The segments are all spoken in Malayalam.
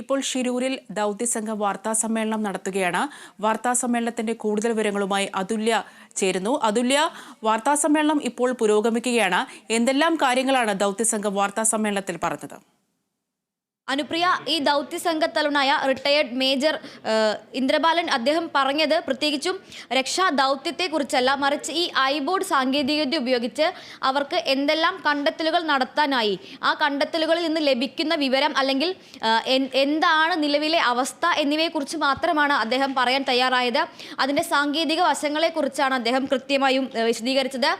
ഇപ്പോൾ ഷിരൂരിൽ ദൗത്യസംഘം വാർത്താ സമ്മേളനം നടത്തുകയാണ്. വാർത്താ സമ്മേളനത്തിന്റെ കൂടുതൽ വിവരങ്ങളുമായി അതുല്യ ചേരുന്നു. അതുല്യ, വാർത്താ സമ്മേളനം ഇപ്പോൾ പുരോഗമിക്കുകയാണ്. എന്തെല്ലാം കാര്യങ്ങളാണ് ദൗത്യസംഘം വാർത്താ സമ്മേളനത്തിൽ പറഞ്ഞത്? അനുപ്രിയ, ഈ ദൗത്യസംഘത്തലവനായ റിട്ടയേർഡ് മേജർ ഇന്ദ്രബാലൻ അദ്ദേഹം പറഞ്ഞത് പ്രത്യേകിച്ചും രക്ഷാ ദൗത്യത്തെക്കുറിച്ചല്ല, മറിച്ച് ഈ ഐബോർഡ് സാങ്കേതികവിദ്യ ഉപയോഗിച്ച് അവർക്ക് എന്തെല്ലാം കണ്ടെത്തലുകൾ നടത്താനായി, ആ കണ്ടെത്തലുകളിൽ നിന്ന് ലഭിക്കുന്ന വിവരം അല്ലെങ്കിൽ എന്താണ് നിലവിലെ അവസ്ഥ എന്നിവയെക്കുറിച്ച് മാത്രമാണ് അദ്ദേഹം പറയാൻ തയ്യാറായത്. അതിൻ്റെ സാങ്കേതിക വശങ്ങളെക്കുറിച്ചാണ് അദ്ദേഹം കൃത്യമായും വിശദീകരിച്ചത്.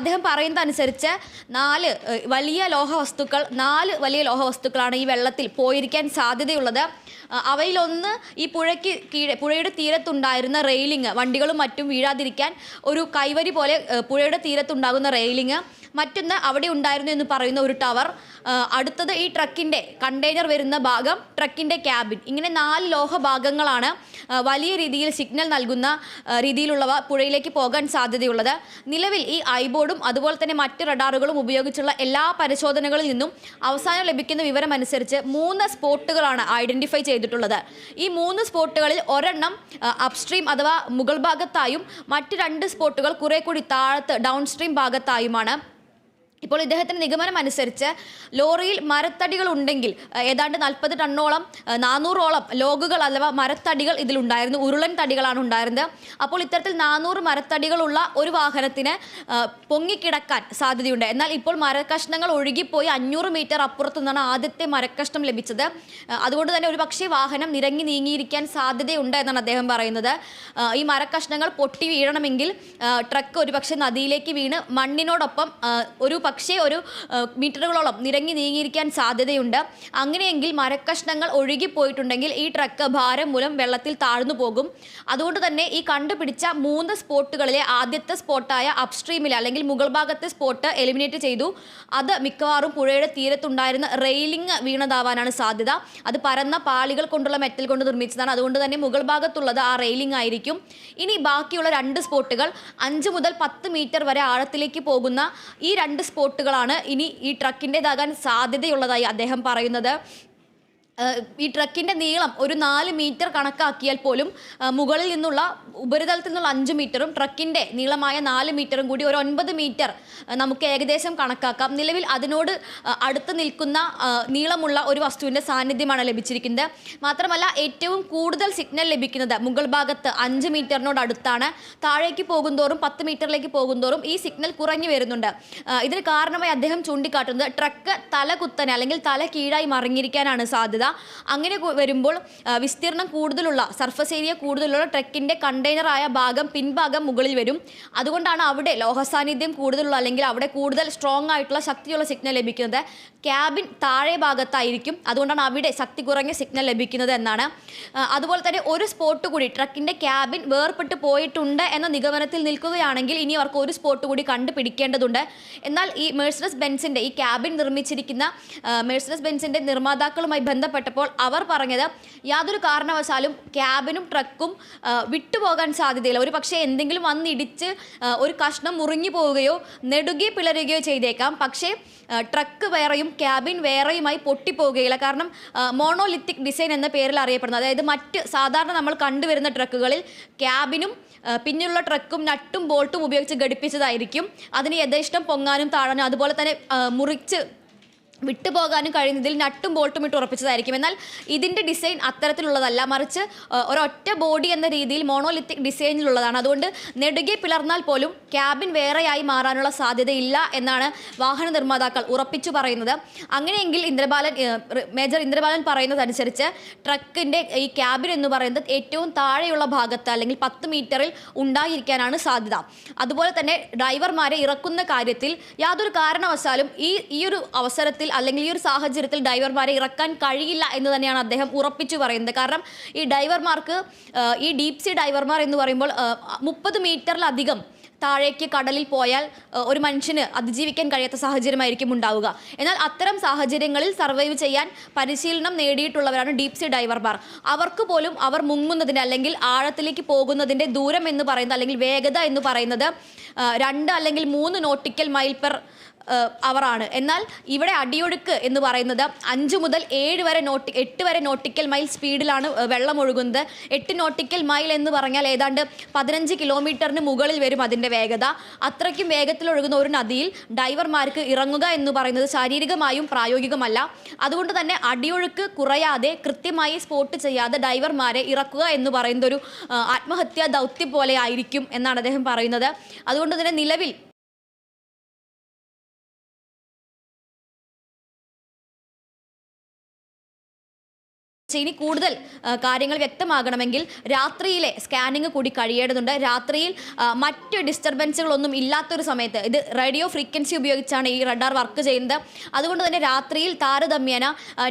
അദ്ദേഹം പറയുന്നതനുസരിച്ച് നാല് വലിയ ലോഹവസ്തുക്കളാണ് ഈ വെള്ളത്തിൽ പോയിരിക്കാൻ സാധ്യതയുള്ളത്. അവയിലൊന്ന് ഈ പുഴയുടെ തീരത്തുണ്ടായിരുന്ന റെയിലിംഗ്, വണ്ടികളും മറ്റും വീഴാതിരിക്കാൻ ഒരു കൈവരി പോലെ പുഴയുടെ തീരത്തുണ്ടാകുന്ന റെയിലിംഗ്, മറ്റൊന്ന് അവിടെ ഉണ്ടായിരുന്നു എന്ന് പറയുന്ന ഒരു ടവർ, അടുത്തത് ഈ ട്രക്കിൻ്റെ കണ്ടെയ്നർ വരുന്ന ഭാഗം, ട്രക്കിൻ്റെ ക്യാബിൻ. ഇങ്ങനെ 4 ലോഹഭാഗങ്ങളാണ് വലിയ രീതിയിൽ സിഗ്നൽ നൽകുന്ന രീതിയിലുള്ളവ പുഴയിലേക്ക് പോകാൻ സാധ്യതയുള്ളത്. നിലവിൽ ഈ ഐബോർഡും അതുപോലെ തന്നെ മറ്റ് റഡാറുകളും ഉപയോഗിച്ചുള്ള എല്ലാ പരിശോധനകളിൽ നിന്നും അവസാനം ലഭിക്കുന്ന വിവരം അനുസരിച്ച് 3 സ്പോട്ടുകളാണ് ഐഡൻറ്റിഫൈ ചെയ്തിട്ടുള്ളത്. ഈ 3 സ്പോട്ടുകളിൽ ഒരെണ്ണം അപ്സ്ട്രീം അഥവാ മുകൾ ഭാഗത്തായും മറ്റ് 2 സ്പോട്ടുകൾ കുറെ കൂടി താഴത്ത് ഡൗൺ സ്ട്രീം ഭാഗത്തായുമാണ്. ഇപ്പോൾ ഇദ്ദേഹത്തിൻ്റെ നിഗമനം അനുസരിച്ച് ലോറിയിൽ മരത്തടികൾ ഉണ്ടെങ്കിൽ ഏതാണ്ട് 40 ടണ്ണോളം 400ഓളം ലോഗുകൾ അഥവാ മരത്തടികൾ ഇതിലുണ്ടായിരുന്നു. ഉരുളൻ തടികളാണ് ഉണ്ടായിരുന്നത്. അപ്പോൾ ഇത്തരത്തിൽ 400 മരത്തടികളുള്ള ഒരു വാഹനത്തിന് പൊങ്ങിക്കിടക്കാൻ സാധ്യതയുണ്ട്. എന്നാൽ ഇപ്പോൾ മരക്കഷ്ണങ്ങൾ ഒഴുകിപ്പോയി 500 മീറ്റർ അപ്പുറത്തു നിന്നാണ് ആദ്യത്തെ മരക്കഷ്ണം ലഭിച്ചത്. അതുകൊണ്ട് തന്നെ ഒരു പക്ഷേ വാഹനം നിരങ്ങി നീങ്ങിയിരിക്കാൻ സാധ്യതയുണ്ട് എന്നാണ് അദ്ദേഹം പറയുന്നത്. ഈ മരക്കഷ്ണങ്ങൾ പൊട്ടി വീഴണമെങ്കിൽ ട്രക്ക് ഒരു പക്ഷേ നദിയിലേക്ക് വീണ് മണ്ണിനോടൊപ്പം ഒരു മീറ്ററുകളോളം നിരങ്ങി നീങ്ങിയിരിക്കാൻ സാധ്യതയുണ്ട്. അങ്ങനെയെങ്കിൽ മരക്കഷ്ണങ്ങൾ ഒഴുകിപ്പോയിട്ടുണ്ടെങ്കിൽ ഈ ട്രക്ക് ഭാരം മൂലം വെള്ളത്തിൽ താഴ്ന്നു പോകും. അതുകൊണ്ട് തന്നെ ഈ കണ്ടുപിടിച്ച 3 സ്പോട്ടുകളിലെ ആദ്യത്തെ സ്പോട്ടായ അപ്സ്ട്രീമിലെ അല്ലെങ്കിൽ മുകൾ ഭാഗത്തെ സ്പോട്ട് എലിമിനേറ്റ് ചെയ്തു. അത് മിക്കവാറും പുഴയുടെ തീരത്തുണ്ടായിരുന്ന റെയിലിംഗ് വീണതാവാനാണ് സാധ്യത. അത് പരന്ന പാളികൾ കൊണ്ടുള്ള മെറ്റൽ കൊണ്ട് നിർമ്മിച്ചതാണ്. അതുകൊണ്ട് തന്നെ മുകൾ ഭാഗത്തുള്ളത് ആ റെയിലിംഗ് ആയിരിക്കും. ഇനി ബാക്കിയുള്ള 2 സ്പോട്ടുകൾ 5 മുതൽ 10 മീറ്റർ വരെ ആഴത്തിലേക്ക് പോകുന്ന ഈ 2 സ്പോട്ടുകളാണ് ഇനി ഈ ട്രക്കിൻ്റെതാകാൻ സാധ്യതയുള്ളതായി അദ്ദേഹം പറയുന്നത്. ഈ ട്രക്കിൻ്റെ നീളം ഒരു 4 മീറ്റർ കണക്കാക്കിയാൽ പോലും മുകളിൽ നിന്നുള്ള ഉപരിതലത്തിൽ നിന്നുള്ള 5 മീറ്ററും ട്രക്കിൻ്റെ നീളമായ 4 മീറ്ററും കൂടി ഒരു 9 മീറ്റർ നമുക്ക് ഏകദേശം കണക്കാക്കാം. നിലവിൽ അതിനോട് അടുത്ത് നിൽക്കുന്ന നീളമുള്ള ഒരു വസ്തുവിൻ്റെ സാന്നിധ്യമാണ് ലഭിച്ചിരിക്കുന്നത്. മാത്രമല്ല ഏറ്റവും കൂടുതൽ സിഗ്നൽ ലഭിക്കുന്നത് മുകൾ ഭാഗത്ത് 5 മീറ്ററിനോട് അടുത്താണ്. താഴേക്ക് പോകുന്തോറും 10 മീറ്ററിലേക്ക് പോകുന്തോറും ഈ സിഗ്നൽ കുറഞ്ഞു വരുന്നുണ്ട്. ഇതിന് കാരണമായി അദ്ദേഹം ചൂണ്ടിക്കാട്ടുന്നത് ട്രക്ക് തല കുത്തനെ അല്ലെങ്കിൽ തല കീഴായി മറിഞ്ഞിരിക്കാനാണ് സാധ്യത. അങ്ങനെ വരുമ്പോൾ വിസ്തീർണം കൂടുതലുള്ള, സർഫസ് ഏരിയ കൂടുതലുള്ള ട്രക്കിൻ്റെ കണ്ടെയ്നറായ ഭാഗം പിൻഭാഗം മുകളിൽ വരും. അതുകൊണ്ടാണ് അവിടെ ലോഹസാന്നിധ്യം കൂടുതലുള്ള അല്ലെങ്കിൽ അവിടെ കൂടുതൽ സ്ട്രോങ് ആയിട്ടുള്ള ശക്തിയുള്ള സിഗ്നൽ ലഭിക്കുന്നത്. ക്യാബിൻ താഴെ ഭാഗത്തായിരിക്കും. അതുകൊണ്ടാണ് അവിടെ ശക്തി കുറഞ്ഞ സിഗ്നൽ ലഭിക്കുന്നത് എന്നാണ്. അതുപോലെ തന്നെ ഒരു സ്പോട്ട് കൂടി ട്രക്കിൻ്റെ ക്യാബിൻ വേർപെട്ട് പോയിട്ടുണ്ട് എന്ന നിഗമനത്തിൽ നിൽക്കുകയാണെങ്കിൽ ഇനി അവർക്ക് ഒരു സ്പോട്ട് കൂടി കണ്ടുപിടിക്കേണ്ടതുണ്ട്. എന്നാൽ ഈ മെഴ്സിഡസ് ബെൻസിൻ്റെ ഈ ക്യാബിൻ നിർമ്മിച്ചിരിക്കുന്ന മെഴ്സിഡസ് ബെൻസിൻ്റെ നിർമ്മാതാക്കളുമായി ബന്ധപ്പെട്ടപ്പോൾ അവർ പറഞ്ഞത് യാതൊരു കാരണവശാലും ക്യാബിനും ട്രക്കും വിട്ടുപോകാൻ സാധ്യതയില്ല. ഒരു പക്ഷേ എന്തെങ്കിലും വന്നിടിച്ച് ഒരു കഷ്ണം മുറിഞ്ഞു പോവുകയോ നെടുകെ പിളരുകയോ ചെയ്തേക്കാം. പക്ഷേ ട്രക്ക് വേറെയും ക്യാബിൻ വേറെയുമായി പൊട്ടിപ്പോവുകയില്ല. കാരണം മോണോലിത്തിക് ഡിസൈൻ എന്ന പേരിൽ അറിയപ്പെടുന്നത്, അതായത് മറ്റ് സാധാരണ നമ്മൾ കണ്ടുവരുന്ന ട്രക്കുകളിൽ ക്യാബിനും പിന്നിലുള്ള ട്രക്കും നട്ടും ബോൾട്ടും ഉപയോഗിച്ച് ഘടിപ്പിച്ചതായിരിക്കും. അതിന് യഥേഷ്ടം പൊങ്ങാനും താഴാനും അതുപോലെ തന്നെ മുറിച്ച് വിട്ടുപോകാനും കഴിയുന്നതിൽ നട്ടും ബോൾട്ടും ഇട്ട് ഉറപ്പിച്ചതായിരിക്കും. എന്നാൽ ഇതിൻ്റെ ഡിസൈൻ അത്തരത്തിലുള്ളതല്ല, മറിച്ച് ഒരൊറ്റ ബോഡി എന്ന രീതിയിൽ മോണോലിത്തിക് ഡിസൈനിലുള്ളതാണ്. അതുകൊണ്ട് നെടുകെ പിളർന്നാൽ പോലും ക്യാബിൻ വേറെയായി മാറാനുള്ള സാധ്യതയില്ല എന്നാണ് വാഹന നിർമ്മാതാക്കൾ ഉറപ്പിച്ചു പറയുന്നത്. അങ്ങനെയെങ്കിൽ മേജർ ഇന്ദ്രബാലൻ പറയുന്നതനുസരിച്ച് ട്രക്കിൻ്റെ ഈ ക്യാബിൻ എന്ന് പറയുന്നത് ഏറ്റവും താഴെയുള്ള ഭാഗത്ത് അല്ലെങ്കിൽ 10 മീറ്ററിൽ ഉണ്ടായിരിക്കാനാണ് സാധ്യത. അതുപോലെ തന്നെ ഡ്രൈവർമാരെ ഇറക്കുന്ന കാര്യത്തിൽ യാതൊരു കാരണവശാലും ഈ ഒരു അവസരത്തിൽ അല്ലെങ്കിൽ ഈ ഒരു സാഹചര്യത്തിൽ ഡ്രൈവർമാരെ ഇറക്കാൻ കഴിയില്ല എന്ന് തന്നെയാണ് അദ്ദേഹം ഉറപ്പിച്ചു പറയുന്നത്. കാരണം ഈ ഡ്രൈവർമാർക്ക്, ഈ ഡീപ് സീ ഡൈവർമാർ എന്ന് പറയുമ്പോൾ 30 മീറ്ററിലധികം താഴേക്ക് കടലിൽ പോയാൽ ഒരു മനുഷ്യന് അതിജീവിക്കാൻ കഴിയാത്ത സാഹചര്യമായിരിക്കും ഉണ്ടാവുക. എന്നാൽ അത്തരം സാഹചര്യങ്ങളിൽ സർവൈവ് ചെയ്യാൻ പരിശീലനം നേടിയിട്ടുള്ളവരാണ് ഡീപ് സീ ഡൈവർമാർ. അവർക്ക് പോലും അവർ മുങ്ങുന്നതിന് അല്ലെങ്കിൽ ആഴത്തിലേക്ക് പോകുന്നതിൻ്റെ ദൂരം എന്ന് പറയുന്നത് അല്ലെങ്കിൽ വേഗത എന്ന് പറയുന്നത് 2 അല്ലെങ്കിൽ 3 നോട്ടിക്കൽ മൈൽ പെർ അവറാണ്. എന്നാൽ ഇവിടെ അടിയൊഴുക്ക് എന്ന് പറയുന്നത് 5 മുതൽ 8 വരെ നോട്ടിക്കൽ മൈൽ സ്പീഡിലാണ് വെള്ളം ഒഴുകുന്നത്. 8 നോട്ടിക്കൽ മൈൽ എന്ന് പറഞ്ഞാൽ ഏതാണ്ട് 15 കിലോമീറ്ററിന് മുകളിൽ വരും അതിൻ്റെ വേഗത. അത്രയ്ക്കും വേഗത്തിൽ ഒഴുകുന്ന ഒരു നദിയിൽ ഡൈവർമാർക്ക് ഇറങ്ങുക എന്ന് പറയുന്നത് ശാരീരികമായും പ്രായോഗികമല്ല. അതുകൊണ്ട് തന്നെ അടിയൊഴുക്ക് കുറയാതെ കൃത്യമായി സ്പോട്ട് ചെയ്യാതെ ഡൈവർമാരെ ഇറക്കുക എന്ന് പറയുന്ന ഒരു ആത്മഹത്യാ ദൗത്യം പോലെ ആയിരിക്കും എന്നാണ് അദ്ദേഹം പറയുന്നത്. അതുകൊണ്ട് തന്നെ നിലവിൽ ഇനി കൂടുതൽ കാര്യങ്ങൾ വ്യക്തമാകണമെങ്കിൽ രാത്രിയിലെ സ്കാനിങ് കൂടി കഴിയേണ്ടതുണ്ട്. രാത്രിയിൽ മറ്റ് ഡിസ്റ്റർബൻസുകളൊന്നും ഇല്ലാത്തൊരു സമയത്ത്, ഇത് റേഡിയോ ഫ്രീക്വൻസി ഉപയോഗിച്ചാണ് ഈ റഡാർ വർക്ക് ചെയ്യുന്നത്. അതുകൊണ്ട് തന്നെ രാത്രിയിൽ താരതമ്യേന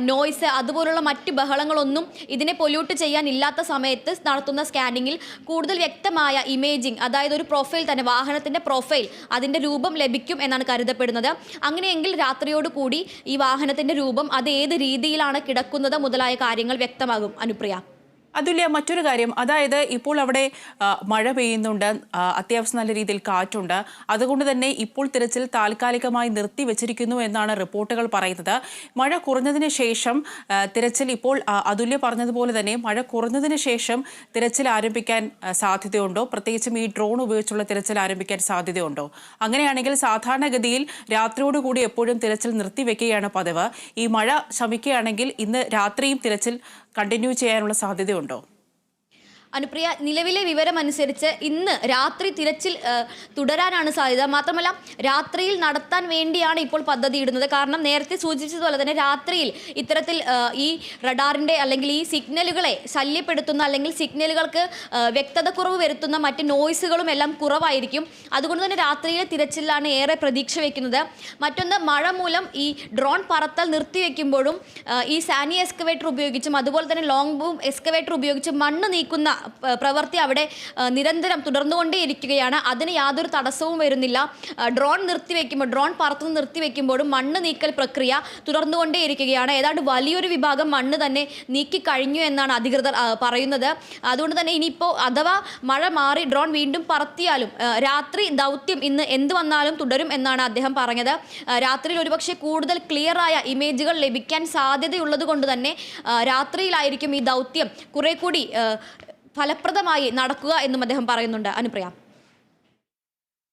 നോയ്സ് അതുപോലുള്ള മറ്റ് ബഹളങ്ങളൊന്നും ഇതിനെ പൊല്യൂട്ട് ചെയ്യാൻ ഇല്ലാത്ത സമയത്ത് നടത്തുന്ന സ്കാനിങ്ങിൽ കൂടുതൽ വ്യക്തമായ ഇമേജിംഗ്, അതായത് ഒരു പ്രൊഫൈൽ തന്നെ, വാഹനത്തിൻ്റെ പ്രൊഫൈൽ, അതിൻ്റെ രൂപം ലഭിക്കും എന്നാണ് കരുതപ്പെടുന്നത്. അങ്ങനെയെങ്കിൽ രാത്രിയോട് കൂടി ഈ വാഹനത്തിൻ്റെ രൂപം അത് ഏത് രീതിയിലാണ് കിടക്കുന്നത് മുതലായ കാര്യങ്ങൾ വ്യക്തമാകും. അനുപ്രിയ. അതുല്യ, മറ്റൊരു കാര്യം, അതായത് ഇപ്പോൾ അവിടെ മഴ പെയ്യുന്നുണ്ട്, അത്യാവശ്യം നല്ല രീതിയിൽ കാറ്റുണ്ട്. അതുകൊണ്ട് തന്നെ ഇപ്പോൾ തിരച്ചിൽ താൽക്കാലികമായി നിർത്തിവെച്ചിരിക്കുന്നു എന്നാണ് റിപ്പോർട്ടുകൾ പറയുന്നത്. മഴ കുറഞ്ഞതിന് ശേഷം തിരച്ചിൽ ഇപ്പോൾ അതുല്യ പറഞ്ഞതുപോലെ തന്നെ മഴ കുറഞ്ഞതിന് ശേഷം തിരച്ചിൽ ആരംഭിക്കാൻ സാധ്യതയുണ്ടോ? പ്രത്യേകിച്ചും ഈ ഡ്രോൺ ഉപയോഗിച്ചുള്ള തിരച്ചിൽ ആരംഭിക്കാൻ സാധ്യതയുണ്ടോ? അങ്ങനെയാണെങ്കിൽ സാധാരണഗതിയിൽ രാത്രിയോടുകൂടി എപ്പോഴും തിരച്ചിൽ നിർത്തിവെക്കുകയാണ് പതിവ്. ഈ മഴ ശമിക്കുകയാണെങ്കിൽ ഇന്ന് രാത്രിയും തിരച്ചിൽ കണ്ടിന്യൂ ചെയ്യാനുള്ള സാധ്യതയുണ്ടോ? അനുപ്രിയ, നിലവിലെ വിവരമനുസരിച്ച് ഇന്ന് രാത്രി തിരച്ചിൽ തുടരാനാണ് സാധ്യത. മാത്രമല്ല രാത്രിയിൽ നടത്താൻ വേണ്ടിയാണ് ഇപ്പോൾ പദ്ധതി ഇടുന്നത്. കാരണം നേരത്തെ സൂചിപ്പിച്ചതുപോലെ തന്നെ രാത്രിയിൽ ഇത്തരത്തിൽ ഈ റഡാറിൻ്റെ അല്ലെങ്കിൽ ഈ സിഗ്നലുകളെ ശല്യപ്പെടുത്തുന്ന അല്ലെങ്കിൽ സിഗ്നലുകൾക്ക് വ്യക്തത കുറവ് വരുത്തുന്ന മറ്റ് നോയ്സുകളും എല്ലാം കുറവായിരിക്കും. അതുകൊണ്ട് തന്നെ രാത്രിയിലെ തിരച്ചിലാണ് ഏറെ പ്രതീക്ഷ വയ്ക്കുന്നത്. മറ്റൊന്ന്, മഴ മൂലം ഈ ഡ്രോൺ പറത്തൽ നിർത്തിവെക്കുമ്പോഴും ഈ സാനി എക്സ്കവേറ്റർ ഉപയോഗിച്ചും അതുപോലെ തന്നെ ലോങ് ബൂം എക്സ്കവേറ്റർ ഉപയോഗിച്ചും മണ്ണ് നീക്കുന്ന പ്രവൃത്തി അവിടെ നിരന്തരം തുടർന്നുകൊണ്ടേയിരിക്കുകയാണ്. അതിന് യാതൊരു തടസ്സവും വരുന്നില്ല. ഡ്രോൺ പറത്തുന്നത് നിർത്തിവെക്കുമ്പോഴും മണ്ണ് നീക്കൽ പ്രക്രിയ തുടർന്നുകൊണ്ടേയിരിക്കുകയാണ്. ഏതാണ്ട് വലിയൊരു വിഭാഗം മണ്ണ് തന്നെ നീക്കിക്കഴിഞ്ഞു എന്നാണ് അധികൃതർ പറയുന്നത്. അതുകൊണ്ട് തന്നെ ഇനിയിപ്പോൾ അഥവാ മഴ മാറി ഡ്രോൺ വീണ്ടും പറത്തിയാലും രാത്രി ദൗത്യം ഇന്ന് എന്ത് വന്നാലും തുടരും എന്നാണ് അദ്ദേഹം പറഞ്ഞത്. രാത്രിയിൽ ഒരുപക്ഷെ കൂടുതൽ ക്ലിയറായ ഇമേജുകൾ ലഭിക്കാൻ സാധ്യതയുള്ളത് കൊണ്ട് തന്നെ രാത്രിയിലായിരിക്കും ഈ ദൗത്യം കുറെ കൂടി ഫലപ്രദമായി നടക്കുക എന്നും അദ്ദേഹം പറയുന്നുണ്ട്. അനുപ്രിയ.